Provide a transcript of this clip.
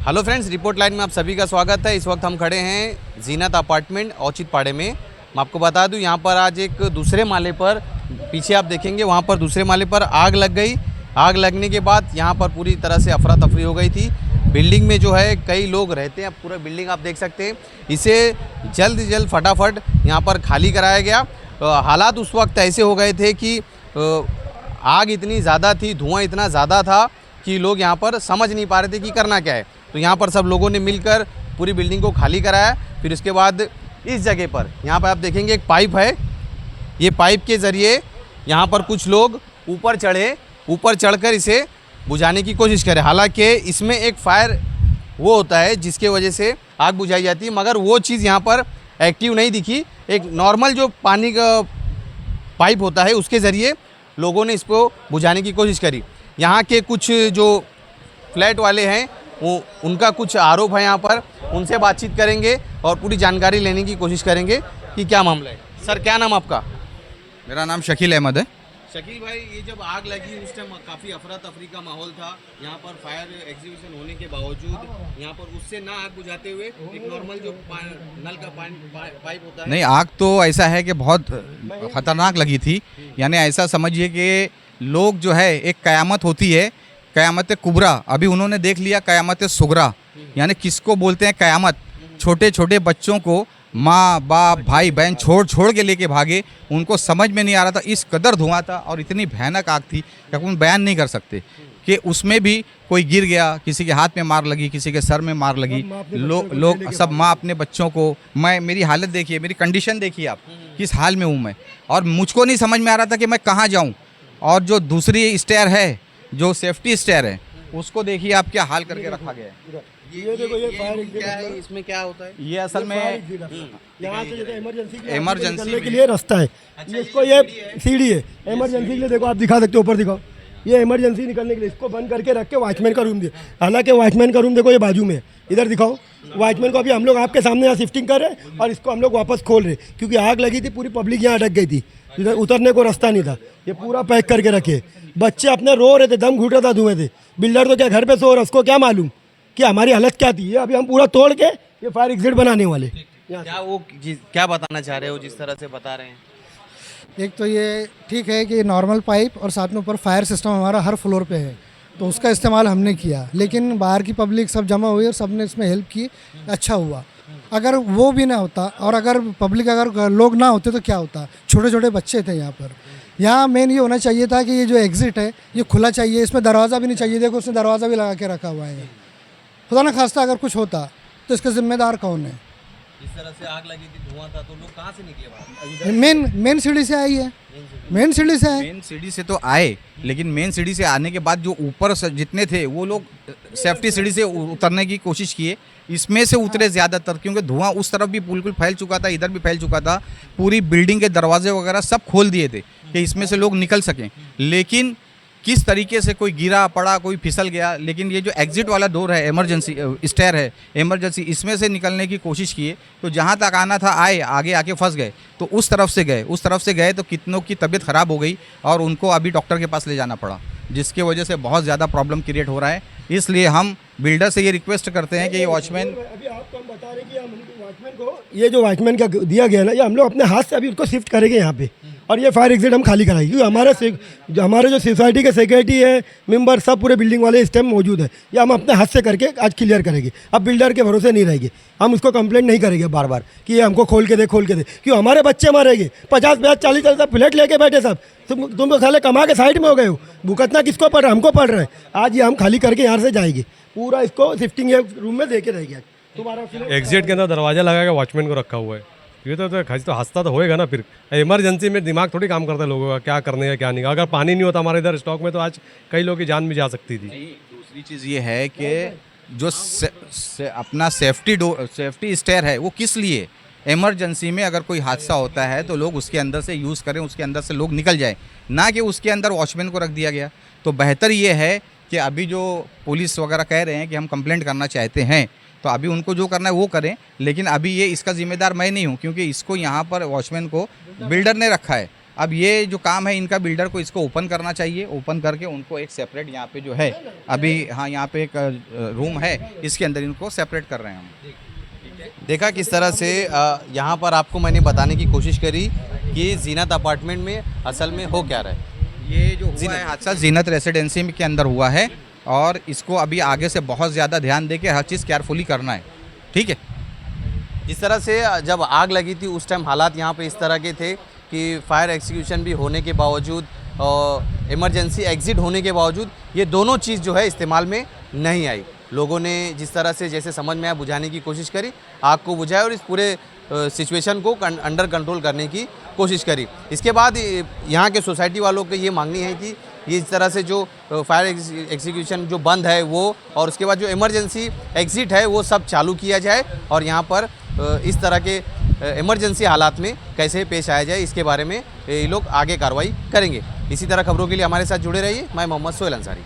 Hello friends, report line में आप सभी का स्वागत है। इस वक्त हम खड़े हैं जीनत अपार्टमेंट औचित पाड़े में। मैं आपको बता दूं, यहाँ पर आज एक दूसरे माले पर, पीछे आप देखेंगे वहाँ पर दूसरे माले पर आग लग गई। आग लगने के बाद यहाँ पर पूरी तरह से अफरा तफरी हो गई थी। बिल्डिंग में जो है कई लोग रहते हैं, पूरा बिल्डिंग आप देख सकते हैं। इसे जल्द से जल्द फटाफट यहाँ पर खाली कराया गया। हालात उस वक्त ऐसे हो गए थे कि आग इतनी ज़्यादा थी, धुआं इतना ज़्यादा था कि लोग यहाँ पर समझ नहीं पा रहे थे कि करना क्या है। तो यहाँ पर सब लोगों ने मिलकर पूरी बिल्डिंग को खाली कराया। फिर उसके बाद इस जगह पर यहाँ पर आप देखेंगे एक पाइप है। ये पाइप के ज़रिए यहाँ पर कुछ लोग ऊपर चढ़कर इसे बुझाने की कोशिश करें। हालांकि इसमें एक फायर वो होता है जिसके वजह से आग बुझाई जाती है, मगर वो चीज़ यहाँ पर एक्टिव नहीं दिखी। एक नॉर्मल जो पानी का पाइप होता है उसके ज़रिए लोगों ने इसको बुझाने की कोशिश करी। यहाँ के कुछ जो फ्लैट वाले हैं वो उनका कुछ आरोप है, यहाँ पर उनसे बातचीत करेंगे और पूरी जानकारी लेने की कोशिश करेंगे कि क्या मामला है। सर, क्या नाम आपका? मेरा नाम शकील अहमद है। शकील भाई, ये जब आग लगी उस टाइम काफ़ी अफरा तफरी का माहौल था। यहाँ पर फायर एग्जीबिशन होने के बावजूद यहाँ पर उससे ना आग बुझाते हुए एक नॉर्मल जो नल का पाइप होता है। नहीं, आग तो ऐसा है कि बहुत खतरनाक लगी थी। यानी ऐसा समझिए कि लोग जो है, एक कयामत होती है, कयामत कुबरा, अभी उन्होंने देख लिया कयामत सुगरा। यानी किसको बोलते हैं कयामत? छोटे छोटे बच्चों को माँ बाप भाई बहन छोड़ के लेके भागे। उनको समझ में नहीं आ रहा था, इस कदर धुआं था और इतनी भयानक आग थी कि हम बयान नहीं कर सकते कि उसमें भी कोई गिर गया, किसी के हाथ में मार लगी, किसी के सर में मार लगी। लोग सब माँ अपने बच्चों को, मेरी हालत देखिए, मेरी कंडीशन देखिए आप, किस हाल में हूँ मैं। और मुझको नहीं समझ में आ रहा था कि मैं कहाँ जाऊँ। और जो दूसरी स्टेयर है, जो सेफ्टी स्टेयर है, उसको देखिए आप क्या हाल करके रखा गया है। ये देखो, ये फायर क्या है, इसमें क्या होता है? ये असल में यहाँ से जैसे इमरजेंसी निकलने के लिए रास्ता है। इसको ये सीढ़ी है इमरजेंसी के लिए। देखो, आप दिखा सकते हो, ऊपर दिखाओ। ये इमरजेंसी निकलने के लिए इसको बंद करके रख के वॉचमैन का रूम दिया। हालांकि वॉचमैन का रूम देखो ये बाजू में है, इधर दिखाओ। वॉचमैन को अभी हम लोग आपके सामने यहाँ शिफ्टिंग कर रहे हैं और इसको हम लोग वापस खोल रहे, क्योंकि आग लगी थी, पूरी पब्लिक यहाँ अटक गई थी, इधर उतरने को रास्ता नहीं था। ये पूरा पैक करके रखे। बच्चे अपने रो रहे थे, दम घुट रहा था धुएं से। बिल्डर तो क्या घर पे सो रहा, उसको क्या मालूम कि हमारी हालत क्या थी। ये अभी हम पूरा तोड़ के ये फायर एग्जिट बनाने वाले। क्या बताना चाह रहे हो जिस तरह से बता रहे हैं? एक तो ये ठीक है कि नॉर्मल पाइप और साथ में ऊपर फायर सिस्टम हमारा हर फ्लोर पे है, तो उसका इस्तेमाल हमने किया। लेकिन बाहर की पब्लिक सब जमा हुई और सब ने इसमें हेल्प की, अच्छा हुआ। अगर वो भी ना होता और अगर पब्लिक, अगर लोग ना होते तो क्या होता? छोटे छोटे बच्चे थे यहाँ पर। यहाँ मेन ये होना चाहिए था कि ये जो एग्ज़िट है ये खुला चाहिए, इसमें दरवाज़ा भी नहीं चाहिए। देखो, उसने दरवाज़ा भी लगा के रखा हुआ है। खुदा ना खास्ता अगर कुछ होता तो इसका जिम्मेदार कौन है? इस तरह से आग लगी थी, धुआं था, तो लोग कहाँ से निकले बाहर? मेन सीढ़ी से आई है, मेन सीढ़ी से आए। मेन सीढ़ी से तो आए, लेकिन मेन सीढ़ी से आने के बाद जो ऊपर जितने थे वो लोग सेफ्टी सीढ़ी से उतरने की कोशिश किए। इसमें से उतरे ज़्यादातर, क्योंकि धुआं उस तरफ भी बिल्कुल फैल चुका था, इधर भी फैल चुका था। पूरी बिल्डिंग के दरवाजे वगैरह सब खोल दिए थे कि इसमें से लोग निकल सकें। लेकिन किस तरीके से कोई गिरा पड़ा, कोई फिसल गया। लेकिन ये जो एग्जिट वाला डोर है, इमरजेंसी स्टेयर है, इमरजेंसी, इसमें से निकलने की कोशिश किए तो जहाँ तक आना था आए, आगे आके फंस गए। तो उस तरफ से गए तो कितनों की तबीयत ख़राब हो गई और उनको अभी डॉक्टर के पास ले जाना पड़ा, जिसकी वजह से बहुत ज़्यादा प्रॉब्लम क्रिएट हो रहा है। इसलिए हम बिल्डर से ये रिक्वेस्ट करते हैं कि ये वॉचमैन, अभी आपको हम बता रहे हैं कि हम वॉचमैन को, ये जो वॉचमैन का दिया गया ना, ये हम लोग अपने हाथ से अभी उसको शिफ्ट करेंगे यहाँ पे, और ये फायर एग्जिट हम खाली कराएंगे। क्योंकि हमारे जो सोसाइटी के सेक्रेटरी है, मेंबर, सब पूरे बिल्डिंग वाले इस टाइम मौजूद है। ये हम अपने हाथ से करके आज क्लियर करेंगे। अब बिल्डर के भरोसे नहीं रहेंगे, हम उसको कंप्लेंट नहीं करेंगे बार बार कि ये हमको खोल के दे। क्यों हमारे बच्चे मरेंगे? 50 40 फ्लैट लेके बैठे सब। तुम तो साले कमा के साइड में हो गए हो। भुगतना किसको पड़ रहा है? हमको पड़ रहा है। आज ये हम खाली करके यहाँ से जाएंगे, पूरा इसको शिफ्टिंग रूम में दे के रहेंगे। तुम्हारा एग्जिट के अंदर दरवाजा लगा के वॉचमैन को रखा हुआ है। ये तो हंसता तो होएगा ना। फिर इमरजेंसी में दिमाग थोड़ी काम करता है लोगों का, क्या करने का क्या नहीं। अगर पानी नहीं होता हमारे इधर स्टॉक में तो आज कई लोगों की जान भी जा सकती थी। दूसरी चीज़ ये है कि जो अपना सेफ्टी स्टेयर है वो किस लिए, इमरजेंसी में अगर कोई हादसा होता है तो लोग उसके अंदर से यूज़ करें, उसके अंदर से लोग निकल जाए, ना कि उसके अंदर वॉचमैन को रख दिया गया। तो बेहतर ये है कि अभी जो पुलिस वगैरह कह रहे हैं कि हम कंप्लेंट करना चाहते हैं, तो अभी उनको जो करना है वो करें। लेकिन अभी ये इसका जिम्मेदार मैं नहीं हूँ, क्योंकि इसको यहाँ पर वॉचमैन को बिल्डर ने रखा है। अब ये जो काम है इनका, बिल्डर को इसको ओपन करना चाहिए, ओपन करके उनको एक सेपरेट यहाँ पे जो है अभी, हाँ यहाँ पे एक रूम है, इसके अंदर इनको सेपरेट कर रहे हैं हम। देखा किस तरह से यहाँ पर आपको मैंने बताने की कोशिश करी कि जीनत अपार्टमेंट में असल में हो क्या रहा है। ये जो हुआ है हादसा जीनत रेसिडेंसी के अंदर हुआ है, और इसको अभी आगे से बहुत ज़्यादा ध्यान दे के हर चीज़ केयरफुली करना है, ठीक है। जिस तरह से जब आग लगी थी उस टाइम हालात यहाँ पे इस तरह के थे कि फायर एक्सटिंग्विशन भी होने के बावजूद और इमरजेंसी एग्ज़िट होने के बावजूद ये दोनों चीज़ जो है इस्तेमाल में नहीं आई। लोगों ने जिस तरह से जैसे समझ में आया बुझाने की कोशिश करी, आग को बुझाया और इस पूरे सिचुएशन को अंडर कंट्रोल करने की कोशिश करी। इसके बाद यहाँ के सोसाइटी वालों को ये मांगनी है कि ये इस तरह से जो फायर एक्सटिंग्विशन जो बंद है वो, और उसके बाद जो इमरजेंसी एग्ज़िट है वो सब चालू किया जाए, और यहाँ पर इस तरह के इमरजेंसी हालात में कैसे पेश आया जाए इसके बारे में ये लोग आगे कार्रवाई करेंगे। इसी तरह खबरों के लिए हमारे साथ जुड़े रहिए। मैं मोहम्मद सोहेल अंसारी।